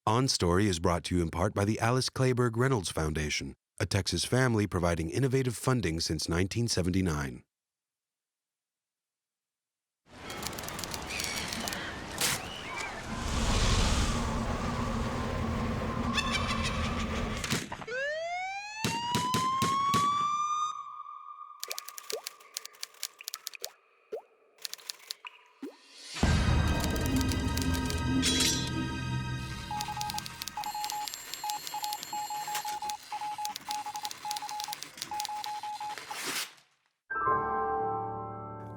On Story is brought to you in part by the Alice Clayburgh Reynolds Foundation, a Texas family providing innovative funding since 1979.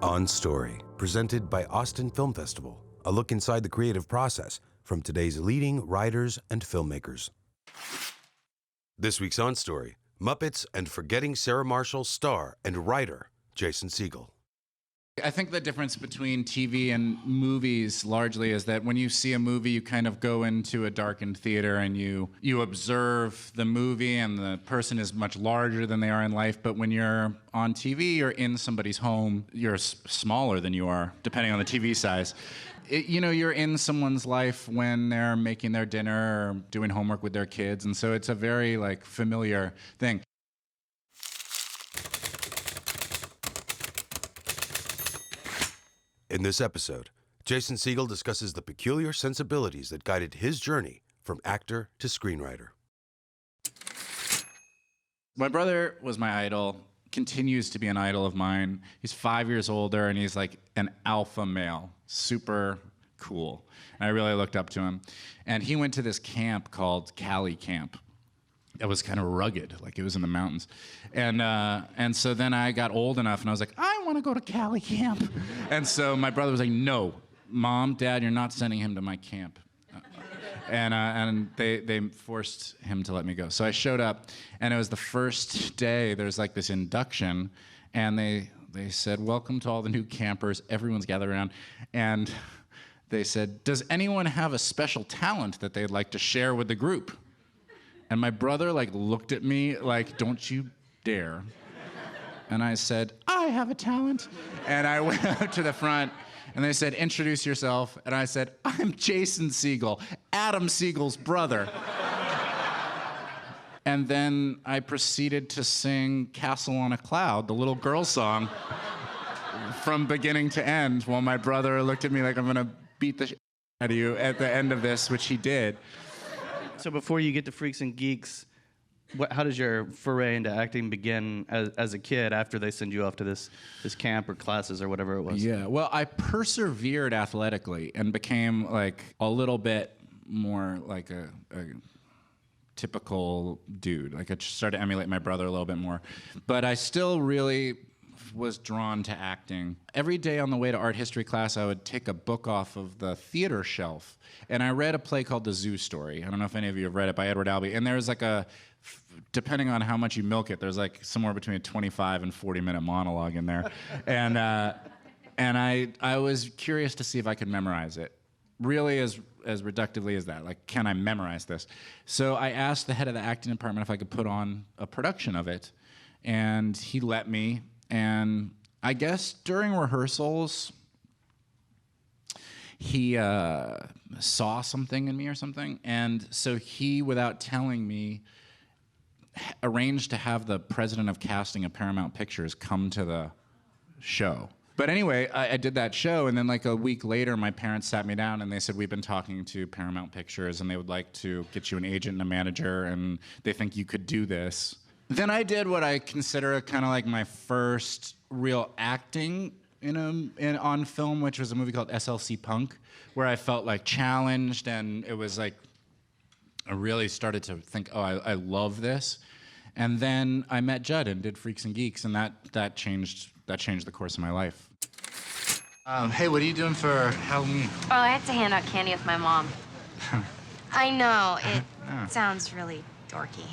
On Story, presented by Austin Film Festival, a look inside the creative process from today's leading writers and filmmakers. This week's On Story, Muppets and Forgetting Sarah Marshall star and writer Jason Segel. I think the difference between TV and movies largely is that when you see a movie, you kind of go into a darkened theater and you observe the movie and the person is much larger than they are in life. But when you're on TV or in somebody's home, you're smaller than you are, depending on the TV size. You're in someone's life when they're making their dinner or doing homework with their kids. And so it's a very familiar thing. In this episode, Jason Segel discusses the peculiar sensibilities that guided his journey from actor to screenwriter. My brother was my idol, continues to be an idol of mine. He's 5 years older, and he's like an alpha male, super cool. And I really looked up to him. And he went to this camp called Cali Camp. It was kind of rugged, like it was in the mountains. And so then I got old enough, and I was like, I want to go to Cali Camp. And so my brother was like, no, Mom, Dad, you're not sending him to my camp. And they forced him to let me go. So I showed up, and it was the first day. There's like this induction, and they said, welcome to all the new campers. Everyone's gathered around. And they said, does anyone have a special talent that they'd like to share with the group? And my brother looked at me like, don't you dare. And I said, I have a talent. And I went up to the front, and they said, introduce yourself. And I said, I'm Jason Segel, Adam Segel's brother. And then I proceeded to sing Castle on a Cloud, the little girl song, from beginning to end, while my brother looked at me like, I'm gonna beat the shit out of you at the end of this, which he did. So before you get to Freaks and Geeks, how does your foray into acting begin as a kid after they send you off to this camp or classes or whatever it was? Yeah, well, I persevered athletically and became a little bit more like a typical dude. I started to emulate my brother a little bit more. But I still really was drawn to acting. Every day on the way to art history class, I would take a book off of the theater shelf, and I read a play called The Zoo Story. I don't know if any of you have read it, by Edward Albee. And there's depending on how much you milk it, there's somewhere between a 25 and 40-minute monologue in there. And I was curious to see if I could memorize it. Really as reductively as that. Can I memorize this? So I asked the head of the acting department if I could put on a production of it, and he let me. And I guess during rehearsals, he saw something in me or something. And so he, without telling me, arranged to have the president of casting of Paramount Pictures come to the show. But anyway, I did that show, and then a week later, my parents sat me down, and they said, we've been talking to Paramount Pictures, and they would like to get you an agent and a manager, and they think you could do this. Then I did what I consider kind of my first real acting on film, which was a movie called SLC Punk, where I felt challenged, and it was I really started to think, oh, I love this. And then I met Judd and did Freaks and Geeks, and that changed the course of my life. Hey, what are you doing for Halloween? Oh, I had to hand out candy with my mom. I know, it sounds really dorky.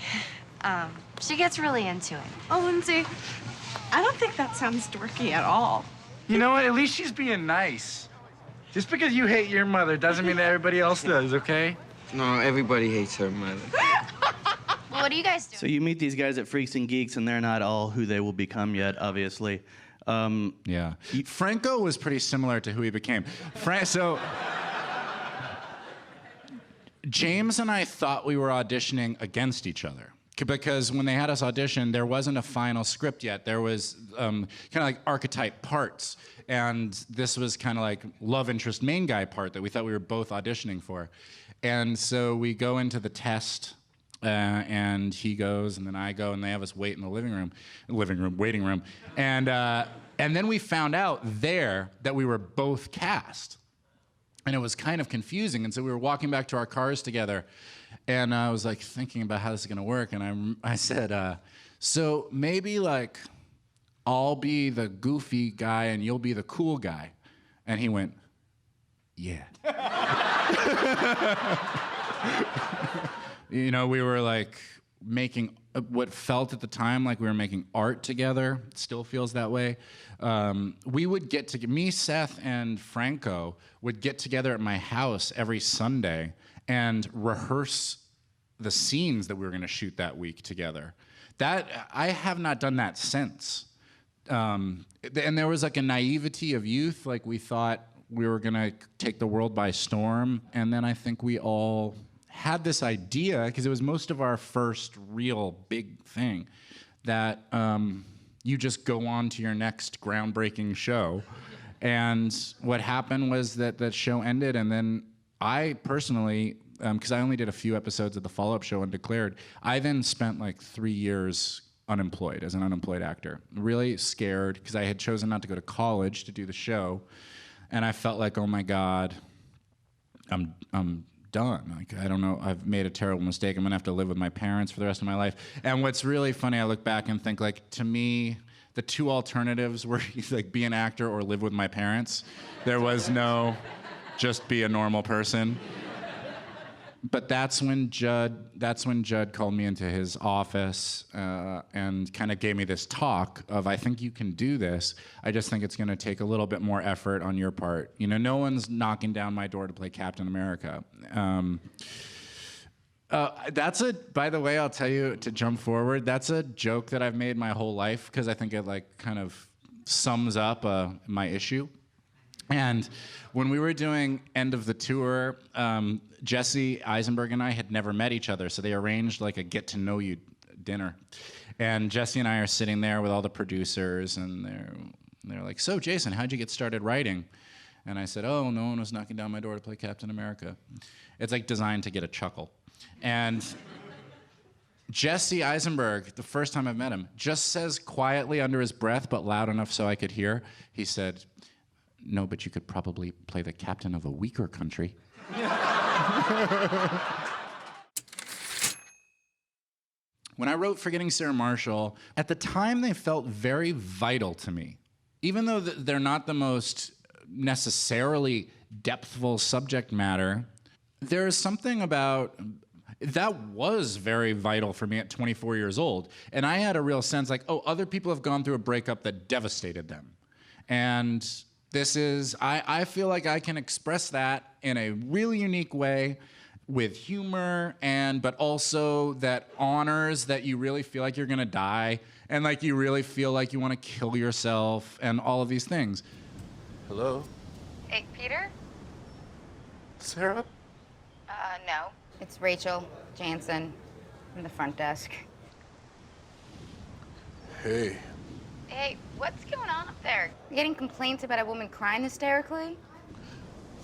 She gets really into it. Oh, Lindsay, I don't think that sounds dorky at all. You know what? At least she's being nice. Just because you hate your mother doesn't mean that everybody else does, okay? No, everybody hates her mother. Well, what do you guys do? So you meet these guys at Freaks and Geeks, and they're not all who they will become yet, obviously. Yeah. Franco was pretty similar to who he became. James and I thought we were auditioning against each other. Because when they had us audition, there wasn't a final script yet. There was kind of like archetype parts. And this was kind of like love interest main guy part that we thought we were both auditioning for. And so we go into the test, and he goes, and then I go, and they have us wait in the waiting room. And then we found out there that we were both cast. And it was kind of confusing. And so we were walking back to our cars together. And I was like thinking about how this is gonna work, and I said, so maybe like I'll be the goofy guy and you'll be the cool guy. And he went, yeah. You know, we were like making what felt at the time like we were making art together. It still feels that way. We would get together, me, Seth, and Franco would get together at my house every Sunday and rehearse the scenes that we were going to shoot that week together. That I have not done that since. And there was like a naivety of youth, like we thought we were going to take the world by storm. And then I think we all had this idea, because it was most of our first real big thing, that you just go on to your next groundbreaking show. And what happened was that that show ended, and then I personally, because I only did a few episodes of the follow-up show Undeclared, I then spent like 3 years unemployed as an unemployed actor. Really scared, because I had chosen not to go to college to do the show, and I felt like, oh my God, I'm done. Like, I don't know, I've made a terrible mistake. I'm gonna have to live with my parents for the rest of my life. And what's really funny, I look back and think, like, to me, the two alternatives were like be an actor or live with my parents. There was no just be a normal person. But that's when Judd called me into his office and kind of gave me this talk of, I think you can do this. I just think it's going to take a little bit more effort on your part. You know, no one's knocking down my door to play Captain America. By the way, I'll tell you, to jump forward, that's a joke that I've made my whole life, because I think it like kind of sums up my issue. And when we were doing End of the Tour, Jesse Eisenberg and I had never met each other, so they arranged like a get-to-know-you dinner. And Jesse and I are sitting there with all the producers, and they're like, so Jason, how'd you get started writing? And I said, oh, no one was knocking down my door to play Captain America. It's like designed to get a chuckle. And Jesse Eisenberg, the first time I've met him, just says quietly under his breath, but loud enough so I could hear, he said, no, but you could probably play the captain of a weaker country. When I wrote Forgetting Sarah Marshall, at the time they felt very vital to me. Even though they're not the most necessarily depthful subject matter, there is something about that was very vital for me at 24 years old. And I had a real sense like, oh, other people have gone through a breakup that devastated them. And this is, I feel like I can express that in a really unique way with humor, but also that honors that you really feel like you're gonna die, and like you really feel like you wanna kill yourself, and all of these things. Hello? Hey, Peter? Sarah? No. It's Rachel Jansen from the front desk. Hey. Hey, what's going on up there? You getting complaints about a woman crying hysterically?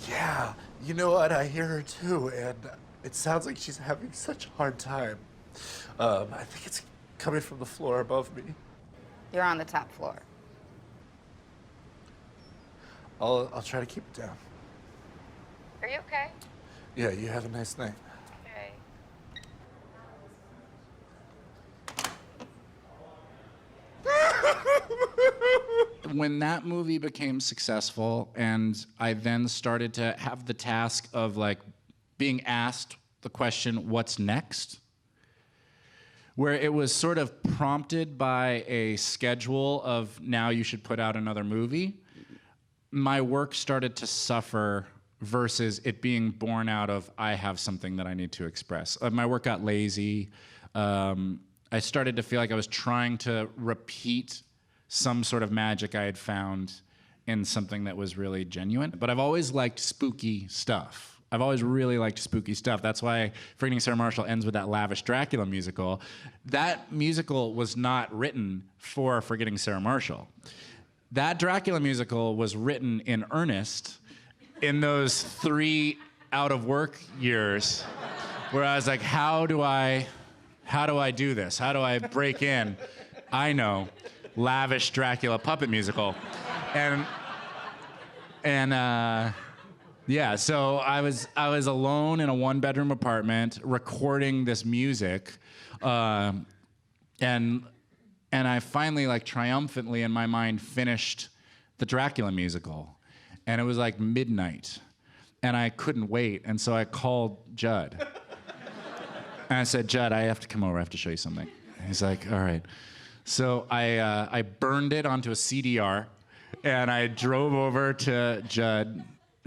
Yeah, you know what? I hear her too, and it sounds like she's having such a hard time. I think it's coming from the floor above me. You're on the top floor. I'll try to keep it down. Are you okay? Yeah, you have a nice night. Okay. When that movie became successful, and I then started to have the task of like being asked the question, what's next? Where it was sort of prompted by a schedule of now you should put out another movie, my work started to suffer versus it being born out of I have something that I need to express. My work got lazy. I started to feel like I was trying to repeat some sort of magic I had found in something that was really genuine. But I've always liked spooky stuff. I've always really liked spooky stuff. That's why Forgetting Sarah Marshall ends with that lavish Dracula musical. That musical was not written for Forgetting Sarah Marshall. That Dracula musical was written in earnest in those 3 out of work years where I was like, how do I do this? How do I break in? I know, lavish Dracula puppet musical. Yeah, so I was alone in a 1-bedroom apartment recording this music, and I finally, like, triumphantly in my mind finished the Dracula musical, and it was like midnight, and I couldn't wait, and so I called Judd, and I said, Judd, I have to come over. I have to show you something. And he's like, all right. So I burned it onto a CDR, and I drove over to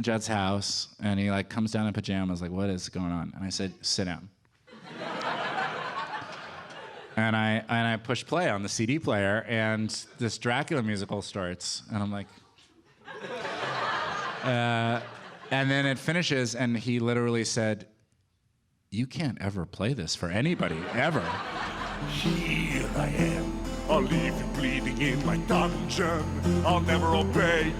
Judd's house, and he like comes down in pajamas, like, what is going on? And I said, sit down. and I push play on the CD player, and this Dracula musical starts, and I'm like, and then it finishes, and he literally said, you can't ever play this for anybody, ever. Here I am. I'll leave you bleeding in my dungeon. I'll never obey.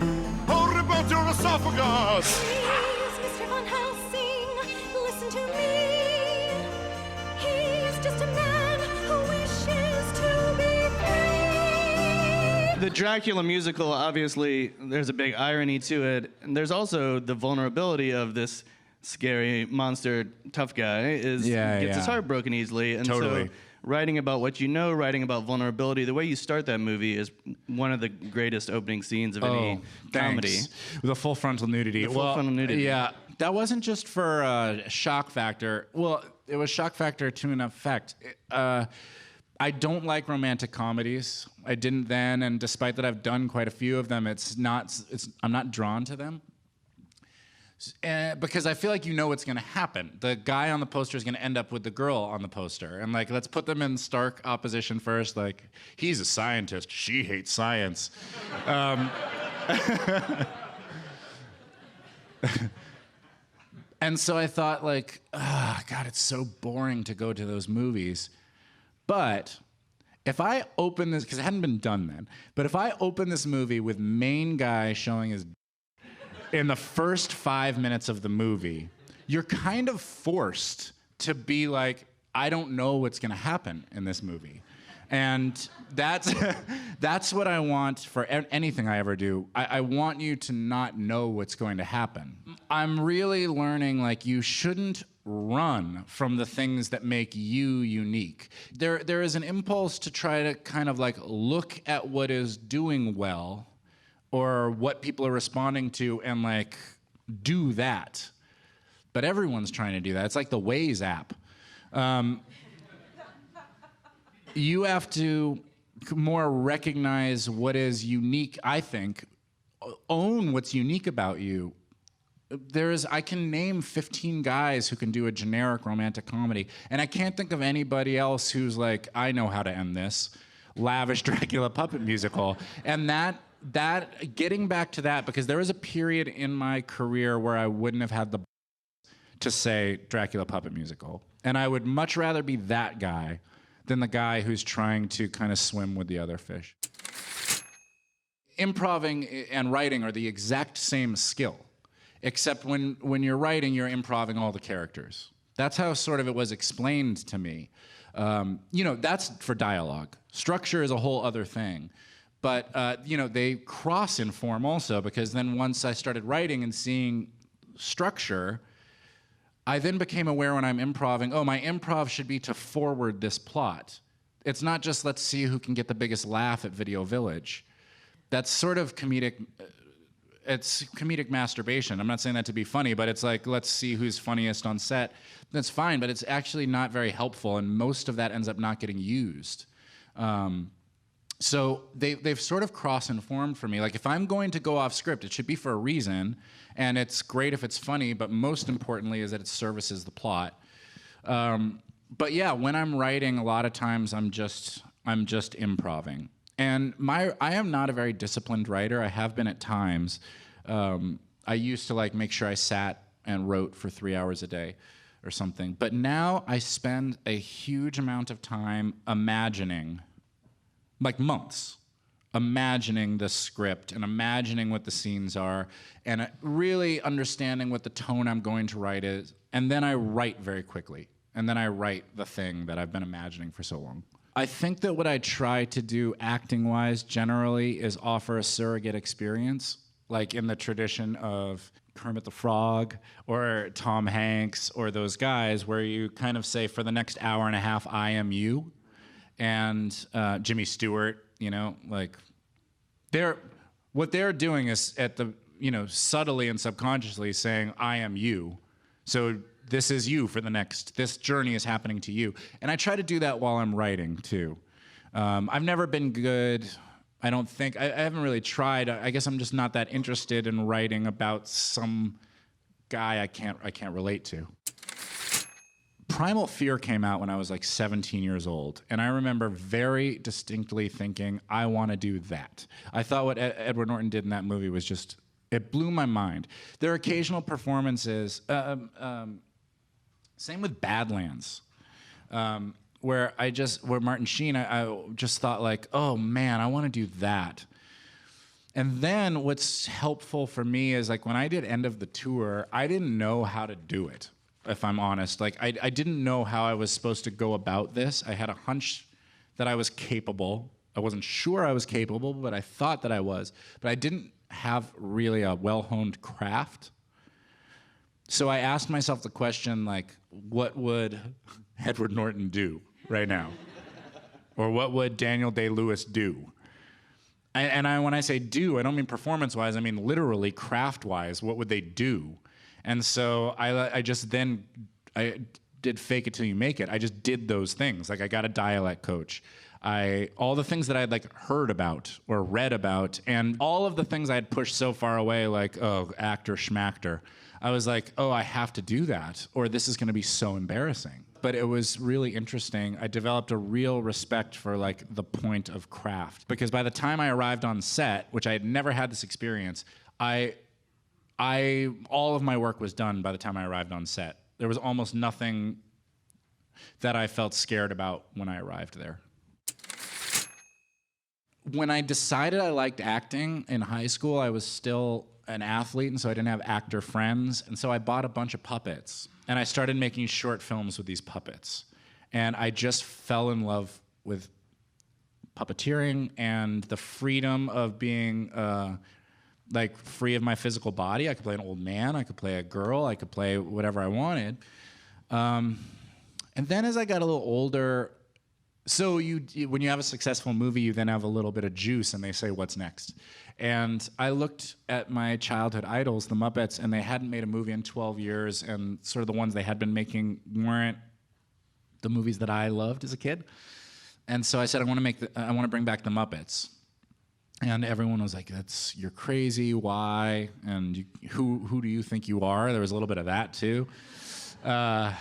I'll rip out your esophagus. Please, Mr. Van Helsing, listen to me. He's just a man who wishes to be free. The Dracula musical, obviously, there's a big irony to it. And there's also the vulnerability of this scary monster tough guy gets his heart broken easily. And Totally. so writing about what you know, writing about vulnerability, the way you start that movie is one of the greatest opening scenes of any comedy. The full frontal nudity. The full frontal nudity. Yeah, that wasn't just for shock factor. Well, it was shock factor to an effect. I don't like romantic comedies. I didn't then, and despite that I've done quite a few of them, I'm not drawn to them. Because I feel like you know what's going to happen. The guy on the poster is going to end up with the girl on the poster. And, like, let's put them in stark opposition first. Like, he's a scientist. She hates science. And so I thought, like, God, it's so boring to go to those movies. But if I open this, because it hadn't been done then, but if I open this movie with main guy showing his in the first 5 minutes of the movie, you're kind of forced to be like, I don't know what's going to happen in this movie. And that's what I want for anything I ever do. I want you to not know what's going to happen. I'm really learning, like, you shouldn't run from the things that make you unique. There is an impulse to try to kind of, like, look at what is doing well or what people are responding to and, like, do that. But everyone's trying to do that. It's like the Waze app. You have to more recognize what is unique, I think. Own what's unique about you. I can name 15 guys who can do a generic romantic comedy, and I can't think of anybody else who's like, I know how to end this. Lavish Dracula puppet musical. And that getting back to that, because there was a period in my career where I wouldn't have had the to say Dracula puppet musical. And I would much rather be that guy than the guy who's trying to kind of swim with the other fish. Improving and writing are the exact same skill, except when you're writing, you're improving all the characters. That's how sort of it was explained to me. That's for dialogue. Structure is a whole other thing. But, they cross in form also, because then once I started writing and seeing structure, I then became aware when I'm improving, my improv should be to forward this plot. It's not just let's see who can get the biggest laugh at Video Village. That's sort of comedic, it's comedic masturbation. I'm not saying that to be funny, but it's like, let's see who's funniest on set. That's fine, but it's actually not very helpful, and most of that ends up not getting used. So they've sort of cross-informed for me. Like, if I'm going to go off script, it should be for a reason, and it's great if it's funny, but most importantly is that it services the plot. But yeah, when I'm writing, a lot of times I'm just improving. And I am not a very disciplined writer. I have been at times. I used to, like, make sure I sat and wrote for 3 hours a day or something. But now I spend a huge amount of time imagining, like months, imagining the script and imagining what the scenes are and really understanding what the tone I'm going to write is. And then I write very quickly. And then I write the thing that I've been imagining for so long. I think that what I try to do acting-wise generally is offer a surrogate experience, like in the tradition of Kermit the Frog or Tom Hanks or those guys, where you kind of say, for the next hour and a half, I am you. And Jimmy Stewart, you know, like what they're doing is at the, you know, subtly and subconsciously saying, I am you. So this is you for the next, this journey is happening to you. And I try to do that while I'm writing too. I've never been good, I don't think, I haven't really tried. I guess I'm just not that interested in writing about some guy I can't relate to. Primal Fear came out when I was like 17 years old, and I remember very distinctly thinking, I want to do that. I thought what Edward Norton did in that movie was just, it blew my mind. There are occasional performances, same with Badlands, where Martin Sheen, I just thought like, oh man, I want to do that. And then what's helpful for me is like when I did End of the Tour, I didn't know how to do it. If I'm honest, like I didn't know how I was supposed to go about this. I had a hunch that I was capable. I wasn't sure I was capable, but I thought that I was. But I didn't have really a well-honed craft. So I asked myself the question, like, what would Edward Norton do right now? Or what would Daniel Day-Lewis do? And when I say do, I don't mean performance-wise, I mean literally craft-wise, what would they do? And so I did fake it till you make it. I just did those things. Like I got a dialect coach. All the things that I had like heard about or read about, and all of the things I had pushed so far away, like, oh, actor schmachter. I was like, oh, I have to do that, or this is gonna be so embarrassing. But it was really interesting. I developed a real respect for like the point of craft. Because by the time I arrived on set, which I had never had this experience, all of my work was done by the time I arrived on set. There was almost nothing that I felt scared about when I arrived there. When I decided I liked acting in high school, I was still an athlete, and so I didn't have actor friends, and so I bought a bunch of puppets, and I started making short films with these puppets. And I just fell in love with puppeteering and the freedom of being like free of my physical body. I could play an old man, I could play a girl, I could play whatever I wanted. And then as I got a little older, so when you have a successful movie, you then have a little bit of juice and they say, what's next? And I looked at my childhood idols, the Muppets, and they hadn't made a movie in 12 years, and sort of the ones they had been making weren't the movies that I loved as a kid. And so I said, I want to bring back the Muppets. And everyone was like, you're crazy, why? And who do you think you are? There was a little bit of that too. But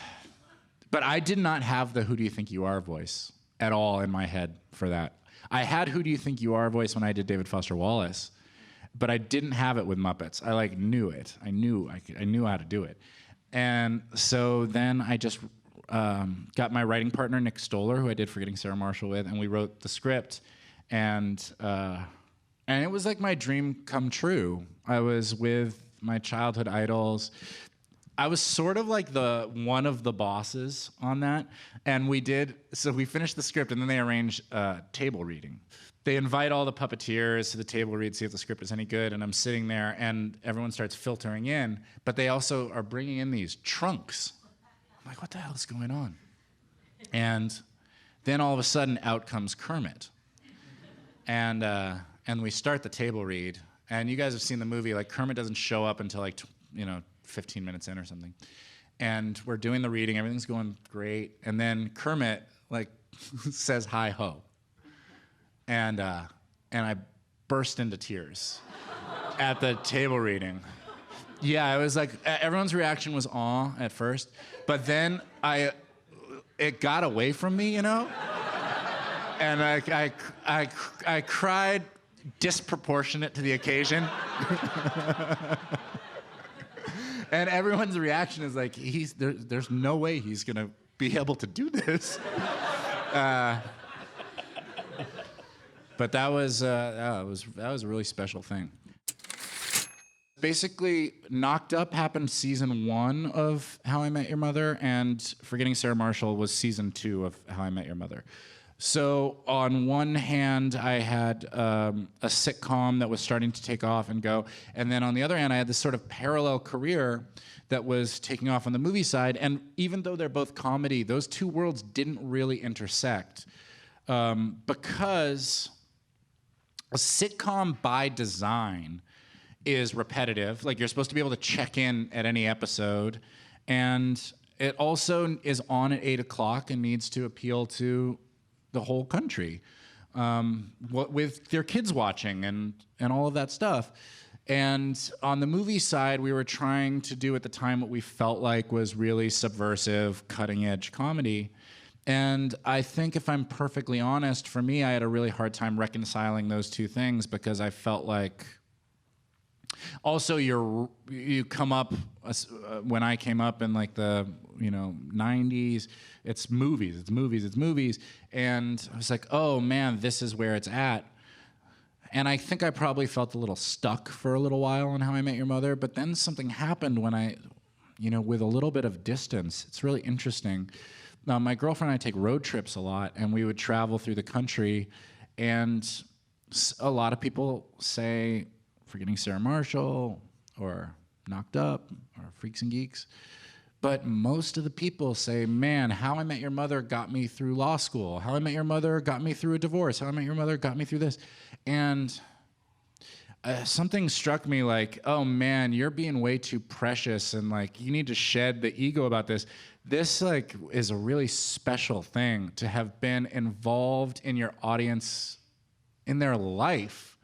I did not have the who do you think you are voice at all in my head for that. I had who do you think you are voice when I did David Foster Wallace, but I didn't have it with Muppets. I like knew it. I knew how to do it. And so then I just got my writing partner, Nick Stoller, who I did Forgetting Sarah Marshall with, and we wrote the script. And it was like my dream come true. I was with my childhood idols. I was sort of like one of the bosses on that. And we finished the script, and then they arranged table reading. They invite all the puppeteers to the table read, see if the script is any good, and I'm sitting there, and everyone starts filtering in, but they also are bringing in these trunks. I'm like, what the hell is going on? And then all of a sudden, out comes Kermit. And we start the table read, and you guys have seen the movie, like Kermit doesn't show up until like, 15 minutes in or something. And we're doing the reading, everything's going great, and then Kermit like says hi-ho. And I burst into tears at the table reading. Yeah, it was like, everyone's reaction was awe at first, but then it got away from me, and I cried disproportionate to the occasion. And everyone's reaction is like, there's no way he's going to be able to do this. But that was a really special thing. Basically, Knocked Up happened season 1 of How I Met Your Mother, and Forgetting Sarah Marshall was season 2 of How I Met Your Mother. So on one hand, I had a sitcom that was starting to take off and go, and then on the other hand, I had this sort of parallel career that was taking off on the movie side. And even though they're both comedy, those two worlds didn't really intersect because a sitcom by design is repetitive. Like, you're supposed to be able to check in at any episode. And it also is on at 8 o'clock and needs to appeal to the whole country with their kids watching and all of that stuff. And on the movie side, we were trying to do at the time what we felt like was really subversive, cutting-edge comedy. And I think, if I'm perfectly honest, for me, I had a really hard time reconciling those two things, because I felt like, also you come up, when I came up in like the 90s, it's movies, and I was like, oh man, this is where it's at. And I think I probably felt a little stuck for a little while on How I Met Your Mother, but then something happened when I, with a little bit of distance. It's really interesting. Now, my girlfriend and I take road trips a lot, and we would travel through the country, and a lot of people say Forgetting Sarah Marshall or Knocked Up or Freaks and Geeks. But most of the people say, man, How I Met Your Mother got me through law school. How I Met Your Mother got me through a divorce. How I Met Your Mother got me through this. And something struck me like, oh man, you're being way too precious, and like, you need to shed the ego about this. This like is a really special thing to have been involved in your audience, in their life,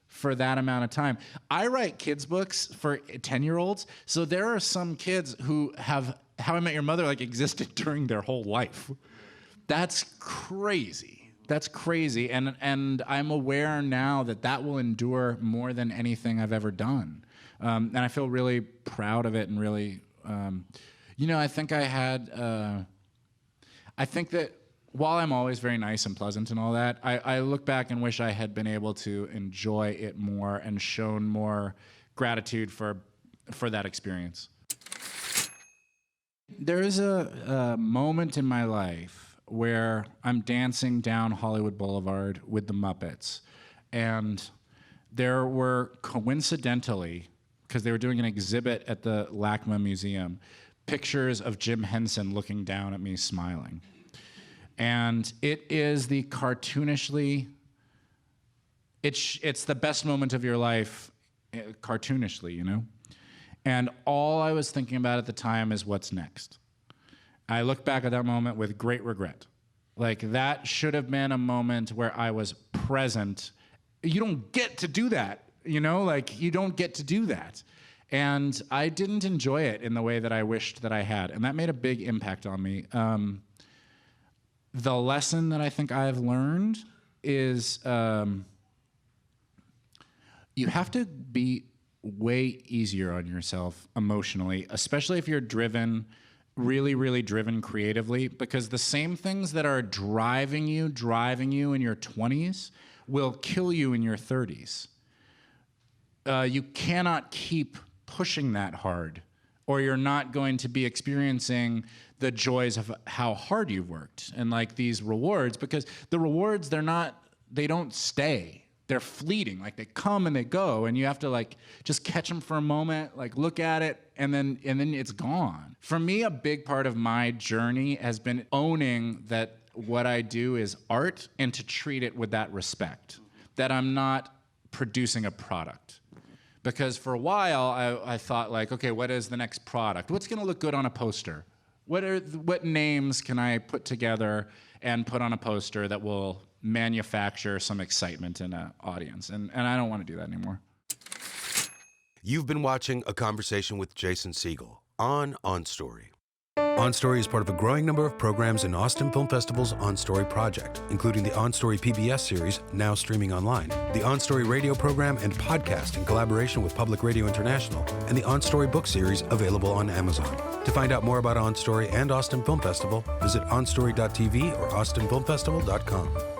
for that amount of time. I write kids' books for 10-year-olds, so there are some kids who have How I Met Your Mother like existed during their whole life. That's crazy. That's crazy, and I'm aware now that will endure more than anything I've ever done, and I feel really proud of it, and really, I think I think that while I'm always very nice and pleasant and all that, I look back and wish I had been able to enjoy it more and shown more gratitude for that experience. There is a moment in my life where I'm dancing down Hollywood Boulevard with the Muppets, and there were coincidentally, because they were doing an exhibit at the LACMA Museum, pictures of Jim Henson looking down at me smiling. And it is the cartoonishly, it's the best moment of your life, cartoonishly, And all I was thinking about at the time is what's next. I look back at that moment with great regret. Like, that should have been a moment where I was present. You don't get to do that, you don't get to do that. And I didn't enjoy it in the way that I wished that I had. And that made a big impact on me. The lesson that I think I've learned is you have to be way easier on yourself emotionally, especially if you're driven, really, really driven creatively, because the same things that are driving you in your 20s will kill you in your 30s. You cannot keep pushing that hard, or you're not going to be experiencing the joys of how hard you've worked and like these rewards, because the rewards, they don't stay. They're fleeting. Like, they come and they go, and you have to like just catch them for a moment, like look at it, and then it's gone. For me, a big part of my journey has been owning that what I do is art, and to treat it with that respect, that I'm not producing a product. Because for a while, I thought like, okay, what is the next product? What's gonna look good on a poster? What names can I put together and put on a poster that will manufacture some excitement in an audience? And I don't want to do that anymore. You've been watching A Conversation with Jason Segel on Story. On Story is part of a growing number of programs in Austin Film Festival's On Story project, including the On Story PBS series, now streaming online, the On Story radio program and podcast in collaboration with Public Radio International, and the On Story book series available on Amazon. To find out more about On Story and Austin Film Festival, visit onstory.tv or austinfilmfestival.com.